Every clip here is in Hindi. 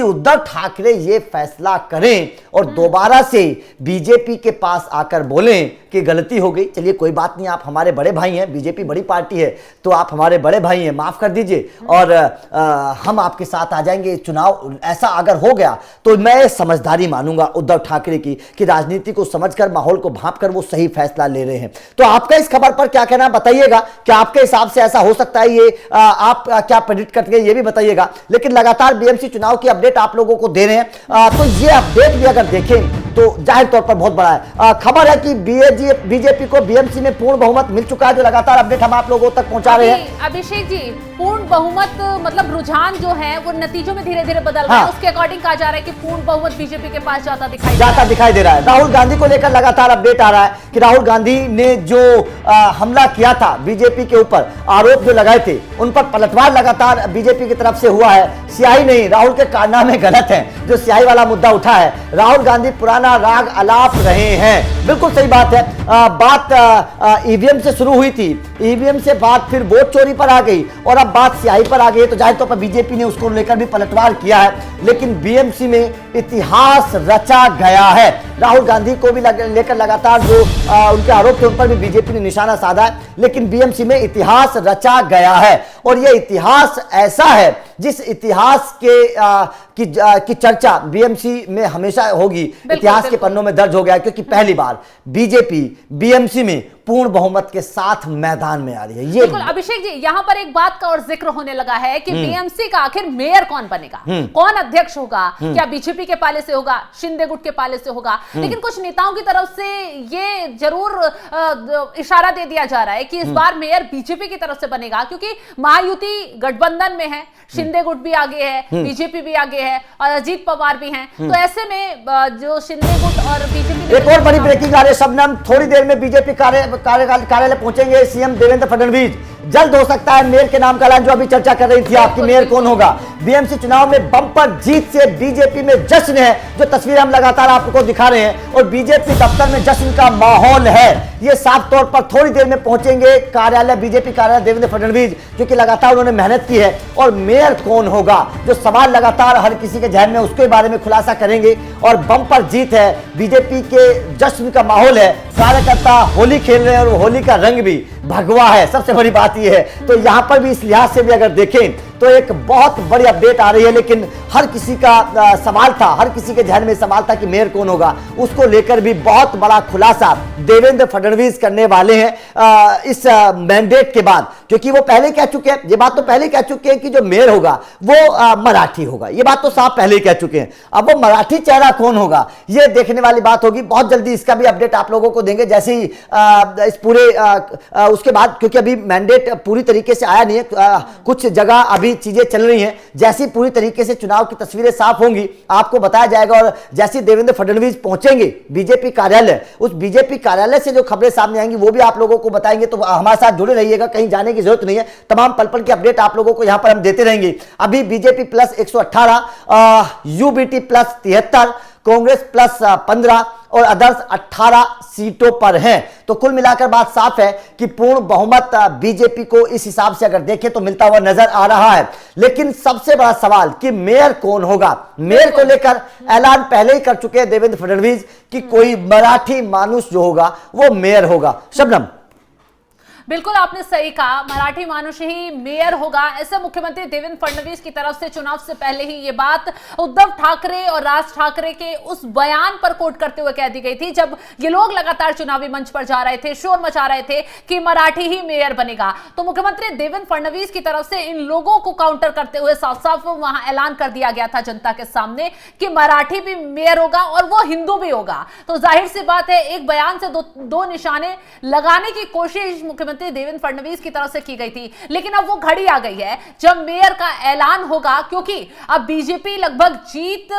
उद्धव ठाकरे ये फैसला करें और दोबारा से बीजेपी के पास आकर बोलें कि गलती हो गई, चलिए कोई बात नहीं, आप हमारे बड़े भाई हैं, बीजेपी बड़ी पार्टी है तो आप हमारे बड़े भाई हैं, माफ कर दीजिए और हम आपके साथ आ जाएंगे चुनाव, ऐसा अगर हो गया तो मैं समझदारी मानूंगा उद्धव ठाकरे की कि राजनीति को समझकर, माहौल को भांपकर वो सही फैसला ले रहे हैं। तो आपका इस खबर पर क्या कहना बताइएगा, क्या आपके हिसाब से ऐसा हो सकता है, ये आप क्या प्रेडिक्ट करते हैं ये भी बताइएगा। लेकिन लगातार बीएमसी चुनाव की अपडेट आप लोगों को दे रहे हैं, तो ये अपडेट भी अगर देखें तो जाहिर तौर पर बहुत बड़ा है। खबर है कि बीजेपी को बीएमसी में पूर्ण बहुमत मिल चुका है, जो लगातार अपडेट हम आप लोगों तक पहुंचा रहे हैं। अभिषेक जी, पूर्ण बहुमत मतलब रुझान जो है वो नतीजों में धीरे धीरे बदल रहा है, उसके अकॉर्डिंग कहा जा रहा है कि पूर्ण बहुमत बीजेपी के पास जाता दिखाई दे रहा है। राहुल गांधी को लेकर लगातार अपडेट आ रहा है कि राहुल गांधी ने जो हमला किया था बीजेपी के ऊपर, आरोप जो लगाए थे उन पर पलटवार लगातार बीजेपी की तरफ से हुआ है। स्याही नहीं, राहुल के कारनामे गलत हैं, जो स्याही वाला मुद्दा उठा है। राहुल गांधी पुराना राग अलाप रहे हैं, बिल्कुल सही बात है। बात ईवीएम से शुरू हुई थी, ईवीएम से बात फिर वोट चोरी पर आ गई और अब बात स्याही पर आ गई, तो जाहिर तौर पर बीजेपी ने उसको लेकर भी पलटवार किया है। लेकिन बीएमसी में इतिहास रचा गया है। राहुल गांधी को भी लेकर लगातार जो उनके आरोप थे उन पर भी बीजेपी ने निशाना साधा है, लेकिन बीएमसी में इतिहास रचा गया है और यह इतिहास ऐसा है जिस इतिहास की चर्चा बीएमसी में हमेशा होगी, इतिहास के पन्नों में दर्ज हो गया है, क्योंकि पहली बार बीजेपी बीएमसी में पूर्ण बहुमत के साथ मैदान में आ रही है। ये बिल्कुल अभिषेक जी, यहां पर एक बात का और जिक्र होने लगा है कि बीएमसी का आखिर मेयर कौन बनेगा, कौन अध्यक्ष होगा, क्या बीजेपी के पाले से होगा, शिंदे गुट के पाले से होगा। लेकिन कुछ नेताओं की तरफ से ये जरूर इशारा दे दिया जा रहा है कि इस बार मेयर बीजेपी की तरफ से बनेगा, क्योंकि महायुति गठबंधन में है, शिंदे गुट भी आगे है, बीजेपी भी आगे है और अजीत पवार भी हैं। तो ऐसे में जो शिंदे गुट और बीजेपी, एक और बड़ी ब्रेकिंग आ रही है शबनम, थोड़ी देर में बीजेपी कार्यालय पहुंचेंगे सीएम देवेंद्र फडणवीस। जल्द हो सकता है मेयर के नाम का ऐलान, जो अभी चर्चा कर रही थी आपकी, मेयर कौन होगा। बीएमसी चुनाव में बम्पर जीत से बीजेपी में जश्न है, जो तस्वीरें हम लगातार आपको दिखा रहे हैं, और बीजेपी दफ्तर में जश्न का माहौल है। ये साफ तौर पर थोड़ी देर में पहुंचेंगे कार्यालय, बीजेपी कार्यालय देवेंद्र फडणवीस, क्योंकि लगातार उन्होंने मेहनत की है। और मेयर कौन होगा, जो सवाल लगातार हर किसी के जहन में, उसके बारे में खुलासा करेंगे। और बम्पर जीत है, बीजेपी के जश्न का माहौल है, कार्यकर्ता होली खेल रहे हैं और होली का रंग भी भगवा है, सबसे बड़ी बात यह है। तो यहां पर भी इस लिहाज से भी अगर देखें तो एक बहुत बड़ी अपडेट आ रही है। लेकिन हर किसी का सवाल था, हर किसी के जहन में सवाल था कि मेयर कौन होगा, उसको लेकर भी बहुत बड़ा खुलासा देवेंद्र फडणवीस करने वाले हैं इस मैंडेट के बाद, क्योंकि वो पहले कह चुके हैं, ये बात तो पहले कह चुके हैं कि जो मेयर होगा वो मराठी होगा, ये बात तो साफ पहले कह चुके हैं। अब वो मराठी चेहरा कौन होगा, ये देखने वाली बात होगी। बहुत जल्दी इसका भी अपडेट आप लोगों को देंगे, जैसे ही इस पूरे उसके बाद, क्योंकि अभी मैंडेट पूरी तरीके से आया नहीं है, कुछ जगह अभी चीजें चल रही हैं। जैसी पूरी तरीके से चुनाव की तस्वीरें साफ होंगी आपको बताया जाएगा। और जैसे देवेंद्र फडणवीस पहुंचेंगे बीजेपी कार्यालय, उस बीजेपी कार्यालय से जो खबरें सामने आएंगी वो भी आप लोगों को बताएंगे। तो हमारे साथ जुड़े रहिएगा, कहीं जाने की जरूरत नहीं है, तमाम पल पल की अपडेट आप लोगों को यहां पर हम देते रहेंगे। अभी BJP plus 118, UBT plus 73, Congress plus 15 और अदर्स 18 सीटों पर हैं। तो कुल मिलाकर बात साफ है कि पूर्ण बहुमत बीजेपी को इस हिसाब से अगर देखें तो मिलता हुआ नजर आ रहा है। लेकिन सबसे बड़ा सवाल कि मेयर कौन होगा, मेयर को लेकर ऐलान पहले ही कर चुके हैं देवेंद्र फडणवीस कि कोई मराठी मानुष जो होगा वो मेयर होगा। शबनम, बिल्कुल आपने सही कहा, मराठी मानुष ही मेयर होगा, ऐसे मुख्यमंत्री देवेंद्र फडणवीस की तरफ से चुनाव से पहले ही ये बात उद्धव ठाकरे और राज ठाकरे के उस बयान पर कोट करते हुए कह दी गई थी, जब ये लोग लगातार चुनावी मंच पर जा रहे थे, शोर मचा रहे थे कि मराठी ही मेयर बनेगा। तो मुख्यमंत्री देवेंद्र फडणवीस की तरफ से इन लोगों को काउंटर करते हुए साफ साफ वहां ऐलान कर दिया गया था जनता के सामने कि मराठी भी मेयर होगा और वो हिंदू भी होगा। तो जाहिर सी बात है, एक बयान से दो निशाने लगाने की कोशिश मुख्यमंत्री देवेंद्र फडणवीस की तरफ से की गई थी। लेकिन अब वो घड़ी आ गई है जब मेयर का ऐलान होगा, क्योंकि अब बीजेपी लगभग जीत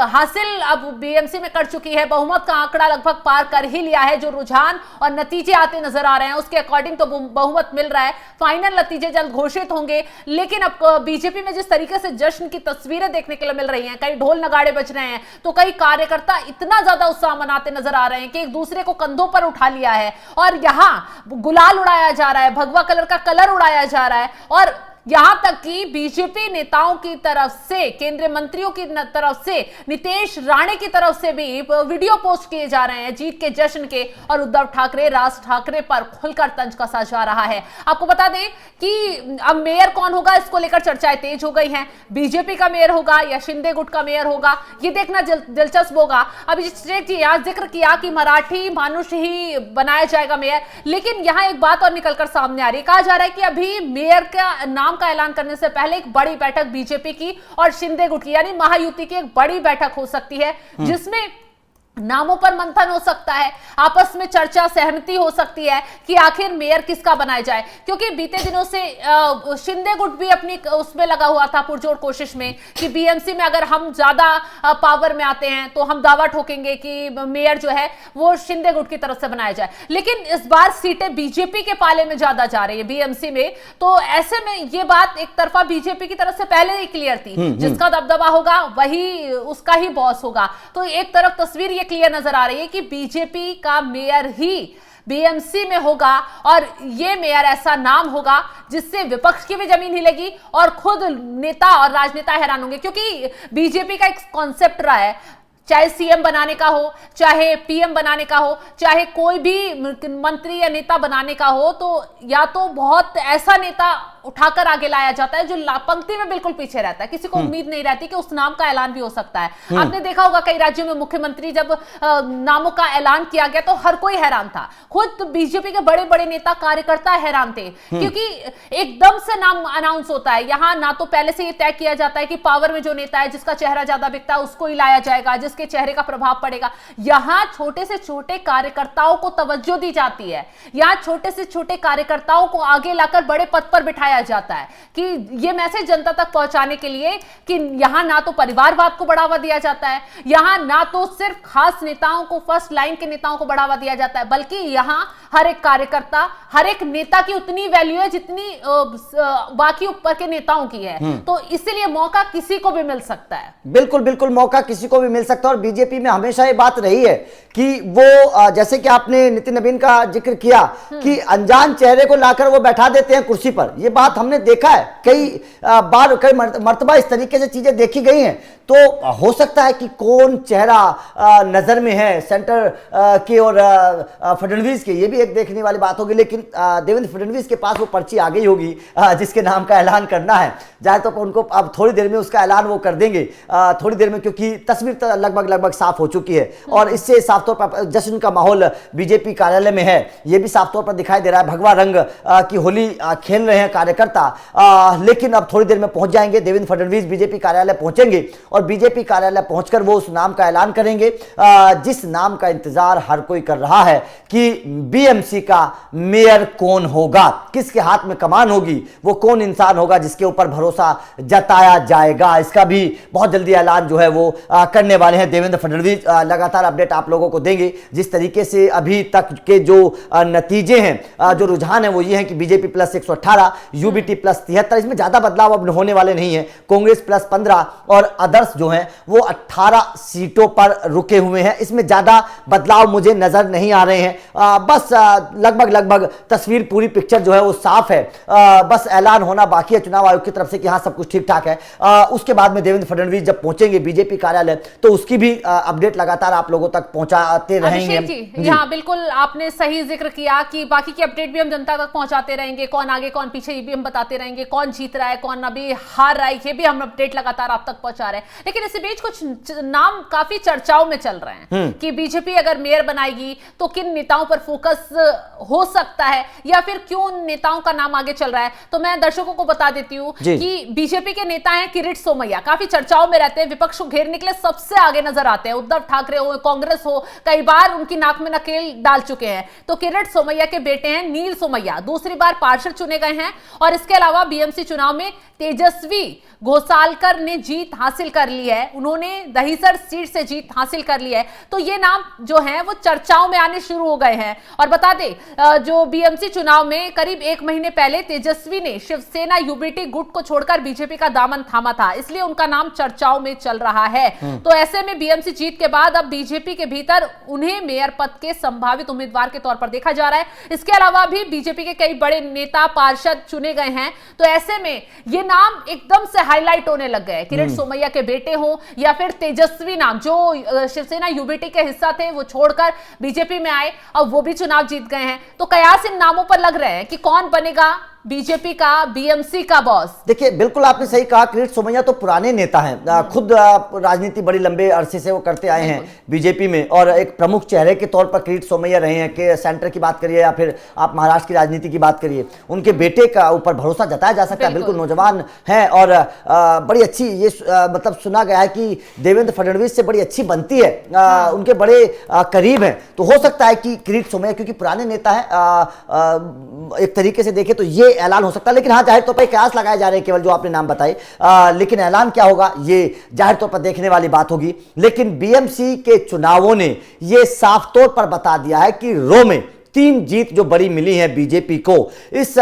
हासिल अब बीएमसी में कर चुकी है, बहुमत का आंकड़ा लगभग पार कर ही लिया है। जो रुझान और नतीजे आते नजर आ रहे हैं उसके अकॉर्डिंग तो बहुमत मिल रहा है। फाइनल नतीजे जल्द घोषित होंगे। लेकिन अब बीजेपी में जिस तरीके से जश्न की तस्वीरें देखने के लिए मिल रही हैं, कई ढोल नगाड़े बज रहे हैं, तो कई कार्यकर्ता इतना ज्यादा उत्साह मनाते नजर आ रहे हैं कि एक दूसरे को कंधों पर उठा लिया है और यहां गुलाल उड़ाया जा रहा है, भगवा कलर का कलर उड़ाया जा रहा है। और यहां तक कि बीजेपी नेताओं की तरफ से, केंद्रीय मंत्रियों की तरफ से, नितेश राणे की तरफ से भी वीडियो पोस्ट किए जा रहे हैं जीत के जश्न के, और उद्धव ठाकरे, राज ठाकरे पर खुलकर तंज कसा जा रहा है। आपको बता दें कि अब मेयर कौन होगा, इसको लेकर चर्चाएं तेज हो गई हैं। बीजेपी का मेयर होगा या शिंदे गुट का मेयर होगा, ये देखना दिलचस्प होगा। अभी जी यहां जिक्र किया कि मराठी मानुष ही बनाया जाएगा मेयर, लेकिन यहां एक बात और निकलकर सामने आ रही है। कहा जा रहा है कि अभी मेयर का नाम का ऐलान करने से पहले एक बड़ी बैठक बीजेपी की और शिंदे गुट की, यानी महायुति की एक बड़ी बैठक हो सकती है, जिसमें नामों पर मंथन हो सकता है, आपस में चर्चा, सहमति हो सकती है कि आखिर मेयर किसका बनाया जाए। क्योंकि बीते दिनों से शिंदे गुट भी अपनी उसमें लगा हुआ था पुरजोर कोशिश में कि बीएमसी में अगर हम ज्यादा पावर में आते हैं तो हम दावा ठोकेंगे कि मेयर जो है वो शिंदे गुट की तरफ से बनाया जाए। लेकिन इस बार सीटें बीजेपी के पाले में ज्यादा जा रही है बीएमसी में, तो ऐसे में ये बात एक तरफा बीजेपी की तरफ से पहले ही क्लियर थी, जिसका दबदबा होगा वही उसका ही बॉस होगा। तो एक तरफ तस्वीर ये क्लियर नजर आ रही है कि बीजेपी का मेयर ही बीएमसी में होगा, और ये मेयर ऐसा नाम होगा जिससे विपक्ष की भी जमीन हिलेगी और खुद नेता और राजनेता हैरान होंगे। क्योंकि बीजेपी का एक कॉन्सेप्ट रहा है, चाहे सीएम बनाने का हो, चाहे पीएम बनाने का हो, चाहे कोई भी मंत्री या नेता बनाने का हो, तो या तो बहुत ऐसा नेता उठाकर आगे लाया जाता है जो पंक्ति में बिल्कुल पीछे रहता है, किसी को उम्मीद नहीं रहती कि उस नाम का ऐलान भी हो सकता है। आपने देखा होगा कई राज्यों में मुख्यमंत्री जब नामों का ऐलान किया गया तो हर कोई हैरान था, खुद बीजेपी के बड़े बड़े नेता कार्यकर्ता हैरान थे, क्योंकि एकदम से नाम अनाउंस होता है। यहां ना तो पहले से ये तय किया जाता है कि पावर में जो नेता है, जिसका चेहरा ज्यादा बिकता है, उसको ही लाया जाएगा, जिसके चेहरे का प्रभाव पड़ेगा। यहां छोटे से छोटे कार्यकर्ताओं को तवज्जो दी जाती है, यहां छोटे से छोटे कार्यकर्ताओं को आगे लाकर बड़े पद पर बिठाया जाता है कि यह मैसेज जनता तक पहुंचाने के लिए कि यहां ना तो परिवारवाद को बढ़ावा दिया जाता है, यहां ना तो सिर्फ खास नेताओं को, फर्स्ट लाइन के नेताओं को बढ़ावा दिया जाता है, बल्कि यहां हर एक कार्यकर्ता, हर एक नेता की उतनी वैल्यू है जितनी बाकी ऊपर के नेताओं की है। तो इसीलिए मौका किसी को भी मिल सकता है। बिल्कुल बिल्कुल, मौका किसी को भी मिल सकता है। और बीजेपी में हमेशा ये बात रही है कि वो जैसे कि आपने नितिन नवीन का जिक्र किया कि अनजान चेहरे को लाकर वो बैठा देते हैं कुर्सी पर। ये बात हमने देखा है कई बार, कई मर्तबा इस तरीके से चीजें देखी गई हैं। तो हो सकता है कि कौन चेहरा नजर में है सेंटर के और फडणवीस के, ये भी एक देखने वाली बात होगी। लेकिन देवेंद्र फडणवीस के पास वो पर्ची आ गई होगी जिसके नाम का ऐलान करना है, जाए तो उनको अब थोड़ी देर में उसका ऐलान वो कर देंगे, थोड़ी देर में, क्योंकि तस्वीर लगभग साफ हो चुकी है। और इससे साफ तौर पर जश्न का माहौल बीजेपी कार्यालय में है, ये भी साफ तौर पर दिखाई दे रहा है। भगवा रंग की होली खेल रहे हैं कार्यकर्ता। लेकिन अब थोड़ी देर में पहुंच जाएंगे देवेंद्र फडणवीस, बीजेपी कार्यालय पहुंचेंगे और बीजेपी कार्यालय पहुंचकर वो उस नाम का ऐलान करेंगे जिस नाम का इंतजार हर कोई कर रहा है कि बीएमसी का मेयर कौन होगा, किसके हाथ में कमान होगी, वो कौन इंसान होगा जिसके ऊपर भरोसा जताया जाएगा। इसका भी बहुत जल्दी ऐलान जो है वो करने वाले हैं देवेंद्र फडणवीस। लगातार अपडेट आप लोगों को देंगे। जिस तरीके से अभी तक के जो नतीजे हैं, जो रुझान है, वो ये है कि बीजेपी प्लस 118, यूबीटी प्लस 73, इसमें ज्यादा बदलाव अब होने वाले नहीं है। कांग्रेस प्लस 15 और अदर्स जो हैं वो 18 सीटों पर रुके हुए हैं। इसमें ज्यादा बदलाव मुझे नजर नहीं आ रहे हैं। बस लगभग तस्वीर, पूरी पिक्चर जो है वो साफ है। बस ऐलान होना बाकी है चुनाव आयोग की तरफ से कि हाँ सब कुछ ठीक ठाक है। उसके बाद में देवेंद्र फडणवीस जब पहुंचेंगे बीजेपी कार्यालय तो उसकी भी अपडेट लगातार आप लोगों तक पहुंचाते रहेंगे। जी हाँ, बिल्कुल आपने सही जिक्र किया कि बाकी की अपडेट भी हम जनता तक पहुंचाते रहेंगे, कौन आगे कौन पीछे ये भी हम बताते रहेंगे, कौन जीत रहा है कौन अभी हार रहा है, ये भी हम अपडेट लगातार आप तक पहुंचा रहे हैं। लेकिन इसी बीच कुछ नाम काफी चर्चाओं में चल रहे हैं कि बीजेपी अगर मेयर बनाएगी तो किन नेताओं पर फोकस हो सकता है, या फिर क्यों नेताओं का नाम आगे चल रहा है। तो मैं दर्शकों को बता देती हूँ कि बीजेपी के नेता हैं किरीट सोमैया, काफी चर्चाओं में रहते हैं, विपक्ष को घेरने के लिए सबसे आगे नजर आते हैं। उद्धव ठाकरे हो, कांग्रेस हो, कई बार उनकी नाक में नकेल डाल चुके हैं। तो किरीट सोमैया के बेटे हैं नील सोमैया, दूसरी बार पार्षद चुने गए हैं और इसके अलावा बीएमसी चुनाव में तेजस्वी घोसालकर ने जीत हासिल कर ली है, उन्होंने दहीसर सीट से जीत हासिल कर ली है, तो ये नाम जो है वो चर्चाओं में आने शुरू हो गए हैं। और बता दें जो बीएमसी चुनाव में करीब 1 महीने पहले तेजस्वी ने शिवसेना यूबीटी गुट को छोड़कर बीजेपी का दामन थामा था, इसलिए उनका नाम चर्चाओं में चल रहा है। तो ऐसे में बीएमसी जीत के बाद अब बीजेपी के भीतर उन्हें मेयर पद के संभावित उम्मीदवार के तौर पर देखा जा रहा है। इसके अलावा भी बीजेपी के कई बड़े नेता पार्षद चुने गए हैं, तो ऐसे में ये नाम एकदम से हाईलाइट होने लग गए। किरीट सोमैया के बेटे हो या फिर तेजस्वी नाम जो शिवसेना यूबीटी के हिस्सा थे वो छोड़कर बीजेपी में आए, अब वो भी चुनाव जीत गए हैं। तो कयास इन नामों पर लग रहे हैं कि कौन बनेगा बीजेपी का बीएमसी का बॉस। देखिए बिल्कुल आपने सही कहा, किरीट सोमैया तो पुराने नेता हैं, खुद राजनीति बड़ी लंबे अरसे से वो करते आए हैं बीजेपी में, और एक प्रमुख चेहरे के तौर पर किरीट सोमैया रहे हैं। कि सेंटर की बात करिए या फिर आप महाराष्ट्र की राजनीति की बात करिए, उनके बेटे का ऊपर भरोसा जताया जा सकता है। बिल्कुल नौजवान हैं और बड़ी अच्छी ये मतलब सुना गया है कि देवेंद्र फडणवीस से बड़ी अच्छी बनती है, उनके बड़े करीब हैं। तो हो सकता है कि किरीट सोमैया क्योंकि पुराने नेता है, एक तरीके से देखें तो ये ऐलान हो सकता है। लेकिन हाँ, जाहिर तौर पर कयास लगाए जा रहे हैं केवल जो आपने नाम बताए, लेकिन ऐलान क्या होगा ये जाहिर तौर पर देखने वाली बात होगी। लेकिन बीएमसी के चुनावों ने ये साफ तौर पर बता दिया है कि रो में 3 जीत जो बड़ी मिली है बीजेपी को, इस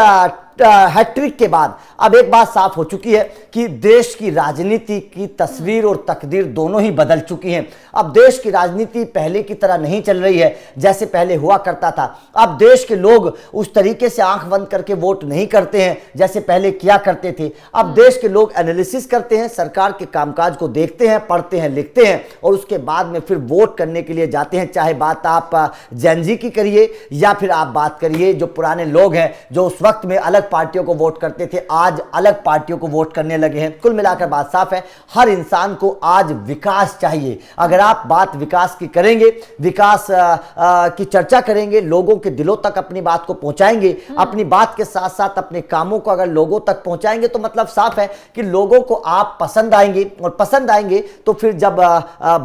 हैट्रिक के बाद अब एक बात साफ हो चुकी है कि देश की राजनीति की तस्वीर और तकदीर दोनों ही बदल चुकी हैं। अब देश की राजनीति पहले की तरह नहीं चल रही है जैसे पहले हुआ करता था। अब देश के लोग उस तरीके से आंख बंद करके वोट नहीं करते हैं जैसे पहले किया करते थे। अब देश के लोग एनालिसिस करते हैं, सरकार के कामकाज को देखते हैं, पढ़ते हैं, लिखते हैं और उसके बाद में फिर वोट करने के लिए जाते हैं। चाहे बात आप जेनजी की करिए या फिर आप बात करिए जो पुराने लोग हैं जो उस वक्त में अलग पार्टियों को वोट करते थे, आज अलग पार्टियों को वोट करने लगे हैं। कुल मिलाकर बात साफ है, हर इंसान को आज विकास चाहिए। अगर आप बात विकास की करेंगे, विकास की चर्चा करेंगे, लोगों के दिलों तक अपनी बात को पहुंचाएंगे, अपनी बात के साथ साथ अपने कामों को अगर लोगों तक पहुंचाएंगे तो मतलब साफ है कि लोगों को आप पसंद आएंगे। और पसंद आएंगे तो फिर जब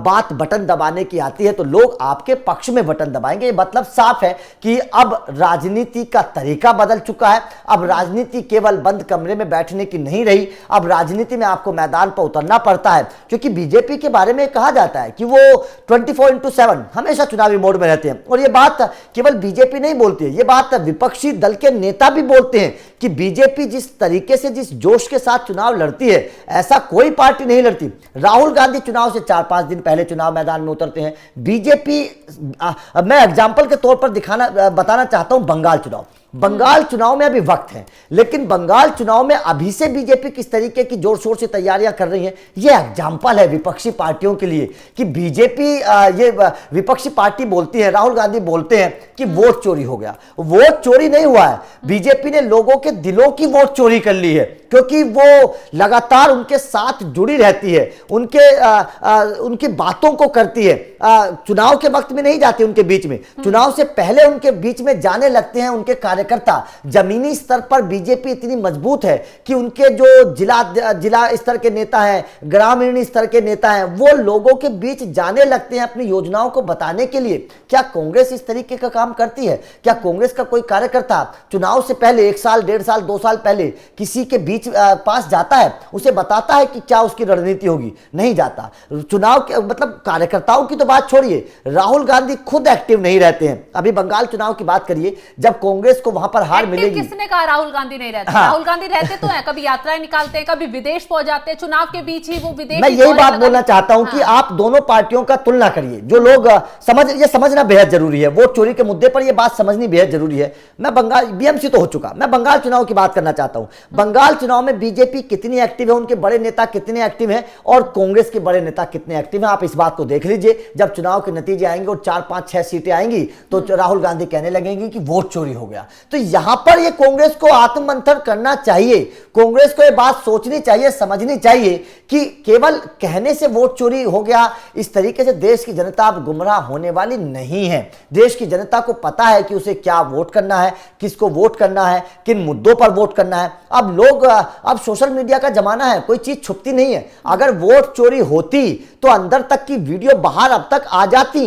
बात बटन दबाने की आती है तो लोग आपके पक्ष में बटन दबाएंगे। मतलब साफ है कि अब राजनीति का तरीका बदल चुका है। अब राजनीति केवल बंद कमरे में बैठने की नहीं रही, अब राजनीति में आपको मैदान पर उतरना पड़ता है। क्योंकि बीजेपी के बारे में कहा जाता है कि वो 24/7 हमेशा चुनावी मोड में रहते हैं। और ये बात केवल बीजेपी नहीं बोलती है, ये बात विपक्षी दल के नेता भी बोलते हैं कि बीजेपी जिस तरीके से, जिस जोश के साथ चुनाव लड़ती है ऐसा कोई पार्टी नहीं लड़ती। राहुल गांधी चुनाव से 4-5 दिन पहले चुनाव मैदान में उतरते हैं। बीजेपी, मैं एग्जाम्पल के तौर पर बताना चाहता हूं बंगाल चुनाव। बंगाल चुनाव में अभी वक्त है, लेकिन बंगाल चुनाव में अभी से बीजेपी किस तरीके की जोर शोर से तैयारियां कर रही है, यह एग्जाम्पल है विपक्षी पार्टियों के लिए कि बीजेपी, ये विपक्षी पार्टी बोलती है, राहुल गांधी बोलते हैं कि वोट चोरी हो गया। वोट चोरी नहीं हुआ है, बीजेपी ने लोगों के दिलों की वोट चोरी कर ली है, क्योंकि वो लगातार उनके साथ जुड़ी रहती है, उनकी बातों को करती है। चुनाव के वक्त में नहीं जाती उनके बीच में, चुनाव से पहले उनके बीच में जाने लगते हैं उनके कार्यकर्ता। जमीनी स्तर पर बीजेपी इतनी मजबूत है कि उनके जो जिला स्तर के नेता हैं, ग्रामीण स्तर के नेता हैं, वो लोगों के बीच जाने लगते हैं अपनी योजनाओं को बताने के लिए। क्या कांग्रेस इस तरीके का काम करती है? क्या कांग्रेस का कोई कार्यकर्ता चुनाव से पहले 1 साल, 1.5 साल, 2 साल पहले किसी के बीच पास जाता है, उसे बताता है कि क्या उसकी रणनीति होगी? नहीं जाता। चुनाव के मतलब कार्यकर्ताओं की तो बात छोड़िए, राहुल गांधी खुद एक्टिव नहीं रहते हैं। अभी बंगाल चुनाव की बात करिए, जब कांग्रेस को वहां पर हार मिलेगी। किसने कहा राहुल गांधी नहीं रहते? हाँ। राहुल गांधी रहते तो हैं, कभी यात्राएं निकालते हैं, कभी विदेश पहुंच जाते हैं, चुनाव के बीच ही वो विदेश। मैं यही बात बोलना चाहता हूं कि आप दोनों पार्टियों का तुलना करिए। जो लोग समझना बेहद जरूरी है, वोट चोरी के मुद्दे पर यह बात समझनी बेहद जरूरी है। मैं बंगाल, बीएमसी तो हो चुका, मैं बंगाल चुनाव की बात करना चाहता हूं। बंगाल चुनाव में बीजेपी कितनी एक्टिव है, उनके बड़े नेता कितने एक्टिव हैं और कांग्रेस के बड़े नेता कितने एक्टिव हैं, आप इस बात को देख लीजिए। जब चुनाव के नतीजे आएंगे और 4, 5, 6 सीटें आएंगी तो राहुल गांधी कहने लगेंगे कि वोट चोरी हो गया। तो यहां पर ये कांग्रेस को आत्ममंथन करना चाहिए, कांग्रेस को ये बात सोचनी चाहिए, समझनी चाहिए कि केवल कहने से वोट चोरी हो गया, इस तरीके से देश की जनता अब गुमराह होने वाली नहीं है। देश की जनता को पता है कि उसे क्या वोट करना है, किसको वोट करना है, किन मुद्दों पर वोट करना है। अब सोशल मीडिया का जमाना है, कोई चीज छुपती नहीं है। अगर वोट चोरी होती तो अंदर तक की वीडियो बाहर अब तक आ जाती।